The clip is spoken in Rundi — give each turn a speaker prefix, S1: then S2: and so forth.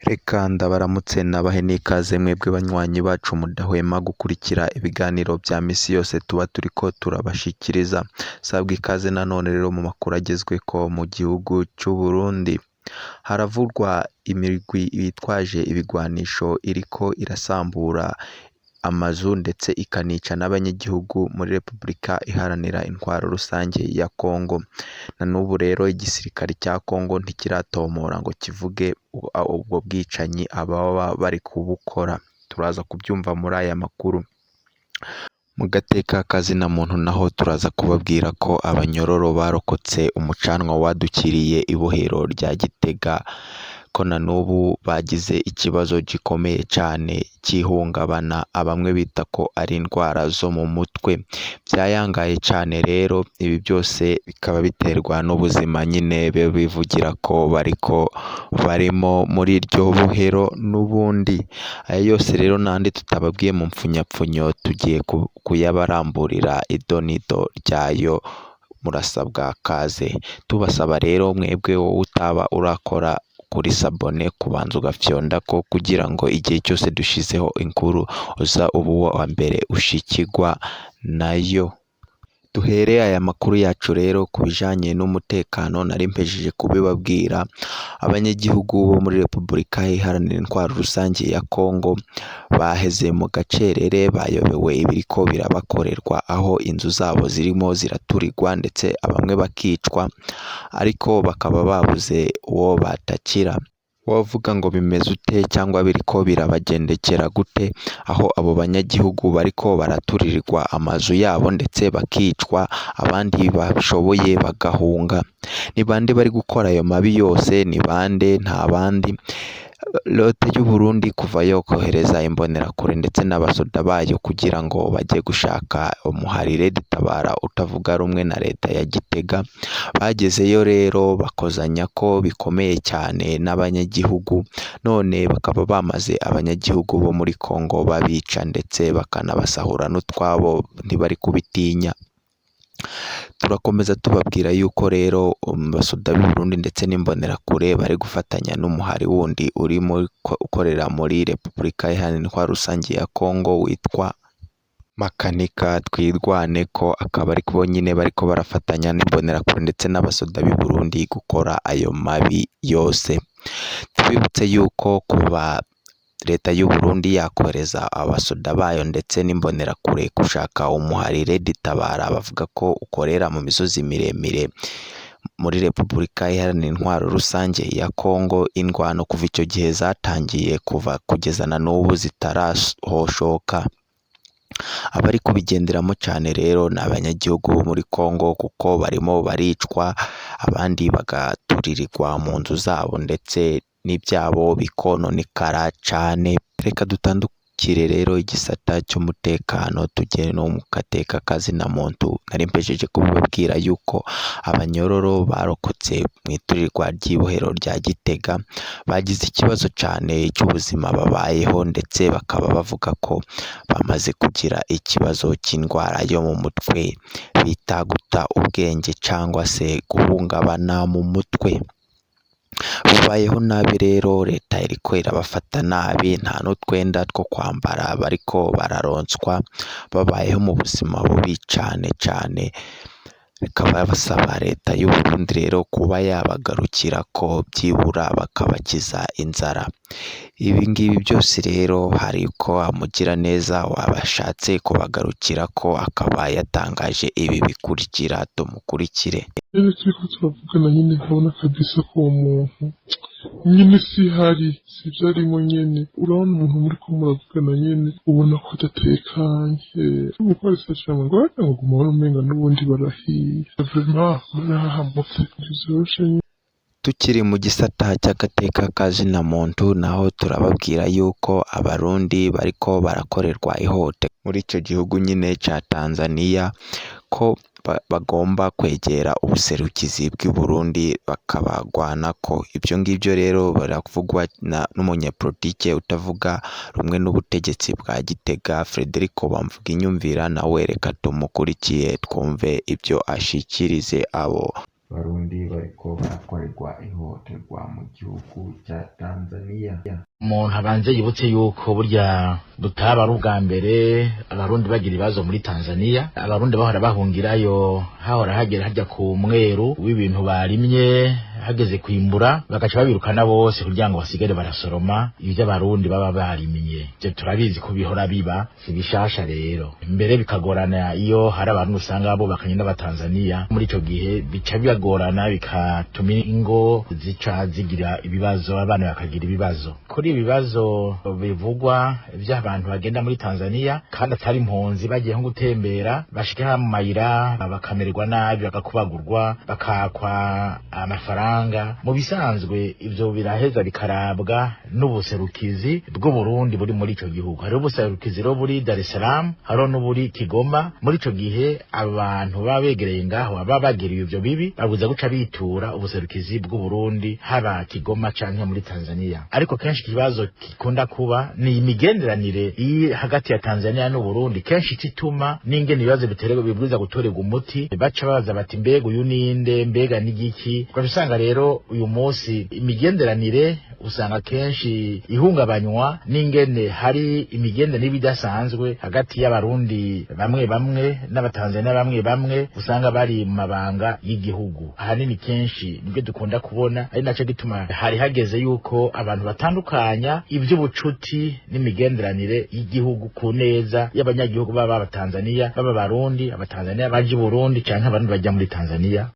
S1: Reka ndabaramutse nabahe n'ikaze mwebwe banywanyi bacu mudahwema gukurikira ibiganiro bya misi yose tuba turiko turabashikiriza. Sabwa ikaze nanone rero mu makuru agezweko mu gihugu cy'u Burundi. Haravurwa imirwi bitwaje ibigwanisho iriko irasambura amazu ndetse ikanica n'abanyagihugu muri Repubulika Iharanira Intwaro Rusange ya Kongo. Na n'ubu rero igisirikare cya Kongo ntikiratomora ngo kivuge ubwo bwicanyi ababa bari kubukora. Turaza kubyumva muri aya makuru. Mu gateka kazina muntu naho turaza kubabwira ko abanyororo barokotse umucanwa wadukiriye ibohero rya Gitega, ko na n'ubu bagize ikibazo gikomeye cyane cy'ihungabana, bamwe bita ko ari indwara zo mu mutwe. Byayangaye cyane rero, ibi byose bikaba biterwa n'ubuzima nyine bivugira ko barimo muri iryo bohero n'ubundi. Aya yose rero n'andi tutababwiye mu mpfunyapfunyo tugiye kuyabaramburira idonido ryayo. Murasabwa kaze. Tubasaba rero mwebwe wowe utaba urakora kuri sabone kubanza ugafyonda ko kugira ngo igihe cyose dushizeho inkuru uza ubu wa mbere ushikirwa nayo. Duhere aya makuru yacu rero ku bijanye n'umutekano. Nari mpejeje kubibabwira, abanyagihugu bo muri Repubulika Iharanira Intwaro Rusange ya Kongo baheze mu gacerere, bayobewe ibiriko birabakorerwa, aho inzu zabo zirimo ziraturirwa ndetse bamwe bakicwa, ariko bakaba babuze uwo batakira. Wavuga ngo bimeze ute cyangwa biriko birabagendekera gute aho abo banyagihugu bariko baraturirirwa amazu yabo ndetse bakicwa, abandi bashoboye bagahunga? Ni bande bari gukora ayo mabi yose? Ni bande? Nta bandi. Leta y'u Burundi kuva yo kohereza imbonerakure ndetse n'abasoda bayo kugira ngo bajye gushaka umuharire dutabara utavuga rumwe na leta ya Gitega, bagezeyo rero bakozanya ko bikomeye cyane n'abanyagihugu, none bakaba bamaze abanyagihugu bo muri Kongo babica ndetse bakanabasahura n'utwabo, ntibari kubitinya. Turakomeza tubabwira yuko rero basoda b'u Burundi ndetse n'imbonerakure bari gufatanya n'umuhari wundi urimo ukorera muri Repubulika Iharanira Intwaro Rusange ya Kongo witwa Makanika Twirwaneko, akaba ari bo nyine bariko barafatanya n'imbonerakure ndetse n'abasoda b'u Burundi gukora ayo mabi yose. Tubibutse yuko kuba leta y'u Burundi yakohereza abasoda bayo ndetse n'imbonerakure gushaka umuharire dutabara bavuga ko ukorera mu misozi miremire muri Repubulika Iharanira Intwaro Rusange ya Kongo, indwano kuva icyo gihe zatangiye kugeza na n'ubu zitarahoshoka. Abari kubigenderamo cyane rero ni abanyagihugu bo muri Kongo, kuko barimo baricwa, abandi bagaturirirwa mu nzu zabo ndetse n'ibyabo bikononekara cyane. Reka dutandukire rero igisata cy'umutekano tugere no mu kateka kazina muntu. Nari mpejeje kubibabwira yuko abanyororo barokotse mu iturirwa ry'ibohero rya Gitega bagize ikibazo cyane cy'ubuzima babayeho, ndetse bakaba bavuga ko bamaze kugira ikibazo cy'indwara yo mu mutwe bita guta ubwenge cyangwa se guhungabana mu mutwe. Babayeho nabi rero, leta iriko irabafata nabi, nta n'utwenda two kwambara bariko bararonswa, babayeho mu buzima bubi cyane cyane. Bikaba basaba leta y'u Burundi rero kuba yabagarukira ko byibura bakabakiza inzara. Ibi ngibi byose rero hari ko amugira neza wabashatse kubagarukira ko akaba yatangaje ibi bikurikira, tumukurikire.
S2: Rero turiko turavugana nyine nkabona kabisa ko uwo muntu nyine si hari si byarimo nyine, urabona umuntu muri ko muravugana nyine ubona ko adatekanye. Umupolisi acamo ngo ngo guma umenga n'ubundi barahiye, vraiment barahamutse bizoshe nyine.
S1: Tukiri mu gisata cy'agateka kazina muntu, naho turababwira yuko abarundi bariko barakorerwa ihohoterwa muri icyo gihugu nyine cya Tanzania, ko bagomba kwegera ubuserukizi bw'i Burundi bakabagwanako. Ibyo ngibyo rero baravugwa n'umunyepolitike utavuga rumwe n'ubutegetsi bwa Gitega, Frederico Bamvuginyumvira, nawe reka tumukurikiye twumve ibyo ashikirize abo Barundi bariko barakorerwa ihohoterwa mu gihugu cya Tanzania.
S3: Umuntu abanze yibutse yuko burya butaba ari ubwa mbere abarundi bagira ibibazo muri Tanzania. Abarundi bahora bahungirayo, hahora hagera hajya ku mweru w'ibintu barimye, hageze kwimbura bagaca babirukana bose kugira ngo basigare barasoroma ibyo abarundi baba barimye. Ibyo turabizi ko bihora biba, si bishasha rero. Mbere bikagorana iyo hari abantu usanga bo bakanye n'abatanzania, muri ico gihe bica bigorana bikatuma ingo zica zigira ibibazo, abana bakagira ibibazo. Kuri ibibazo bivugwa by'abantu bagenda muri Tanzania kandi atari impunzi bagiye nko gutembera, bashika mu mayira bakamererwa nabi, bakakubagurwa, bakakwa amafaranga. Mu bisanzwe ivyo biraheza bikarabwa n'ubuserukizi bw'u Burundi buri muri ico gihugu. Hari ubuserukizi ro buri Dar es Salaam, hari n'uburi Kigoma. Muri ico gihe abantu baba begereye ngaho baba bagiriye ivyo bibi, babuza guca bitura ubuserukizi bw'u Burundi haba Kigoma canke muri Tanzania. Ariko kenshi ikibazo kikunda kuba ni imigenderanire hagati ya Tanzania n'u Burundi, kenshi kituma n'ingene ibibazo biterwa bibwiza gutorerwa umuti, baca babaza bati mbega uyu ninde, mbega n'igiki. Usanga rero uyu munsi imigenderanire usanga kenshi ihungabanywa n'ingene hari imigenderanire ibidasanzwe hagati y'abarundi bamwe bamwe n'abatanzania bamwe bamwe usanga bari mu mabanga y'igihugu. Ahanini kenshi nibyo dukunda kubona, ari naco gituma hari hageze yuko abantu batandukanya ivy'ubucuti n'imigenderanire y'igihugu ku neza y'abanyagihugu baba abatanzania, baba barundi, abatanzania baje Burundi canke abantu bajya muri Tanzania.